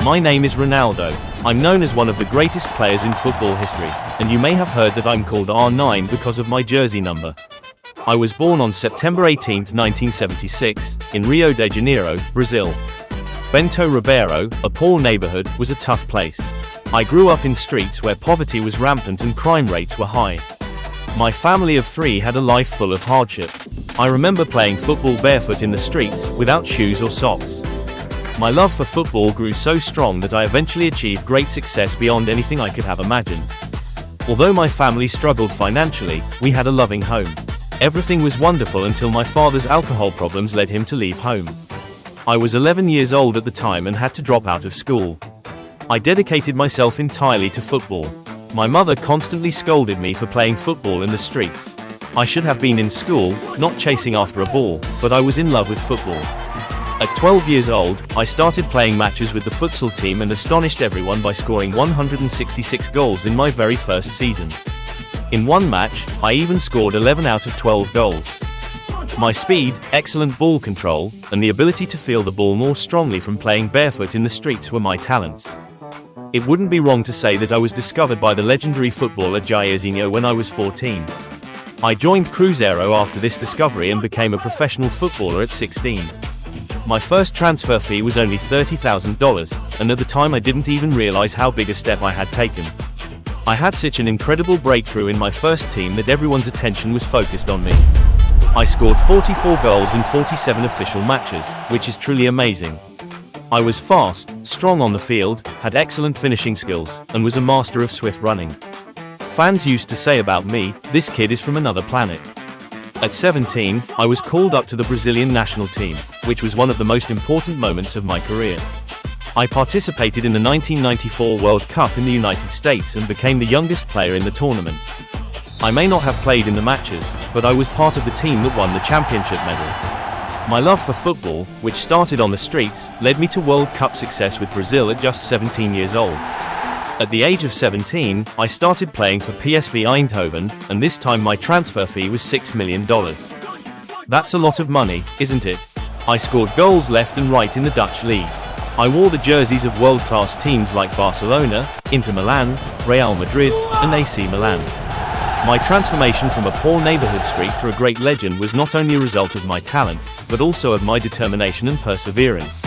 My name is Ronaldo. I'm known as one of the greatest players in football history, and you may have heard that I'm called R9 because of my jersey number. I was born on September 18, 1976, in Rio de Janeiro, Brazil. Bento Ribeiro, a poor neighborhood, was a tough place. I grew up in streets where poverty was rampant and crime rates were high. My family of 3 had a life full of hardship. I remember playing football barefoot in the streets, without shoes or socks. My love for football grew so strong that I eventually achieved great success beyond anything I could have imagined. Although my family struggled financially, we had a loving home. Everything was wonderful until my father's alcohol problems led him to leave home. I was 11 years old at the time and had to drop out of school. I dedicated myself entirely to football. My mother constantly scolded me for playing football in the streets. I should have been in school, not chasing after a ball, but I was in love with football. At 12 years old, I started playing matches with the futsal team and astonished everyone by scoring 166 goals in my very first season. In one match, I even scored 11 out of 12 goals. My speed, excellent ball control, and the ability to feel the ball more strongly from playing barefoot in the streets were my talents. It wouldn't be wrong to say that I was discovered by the legendary footballer Jairzinho when I was 14. I joined Cruzeiro after this discovery and became a professional footballer at 16. My first transfer fee was only $30,000, and at the time I didn't even realize how big a step I had taken. I had such an incredible breakthrough in my first team that everyone's attention was focused on me. I scored 44 goals in 47 official matches, which is truly amazing. I was fast, strong on the field, had excellent finishing skills, and was a master of swift running. Fans used to say about me, "This kid is from another planet." At 17, I was called up to the Brazilian national team, which was one of the most important moments of my career. I participated in the 1994 World Cup in the United States and became the youngest player in the tournament. I may not have played in the matches, but I was part of the team that won the championship medal. My love for football, which started on the streets, led me to World Cup success with Brazil at just 17 years old. At the age of 17, I started playing for PSV Eindhoven, and this time my transfer fee was $6 million. That's a lot of money, isn't it? I scored goals left and right in the Dutch league. I wore the jerseys of world-class teams like Barcelona, Inter Milan, Real Madrid, and AC Milan. My transformation from a poor neighborhood street to a great legend was not only a result of my talent, but also of my determination and perseverance.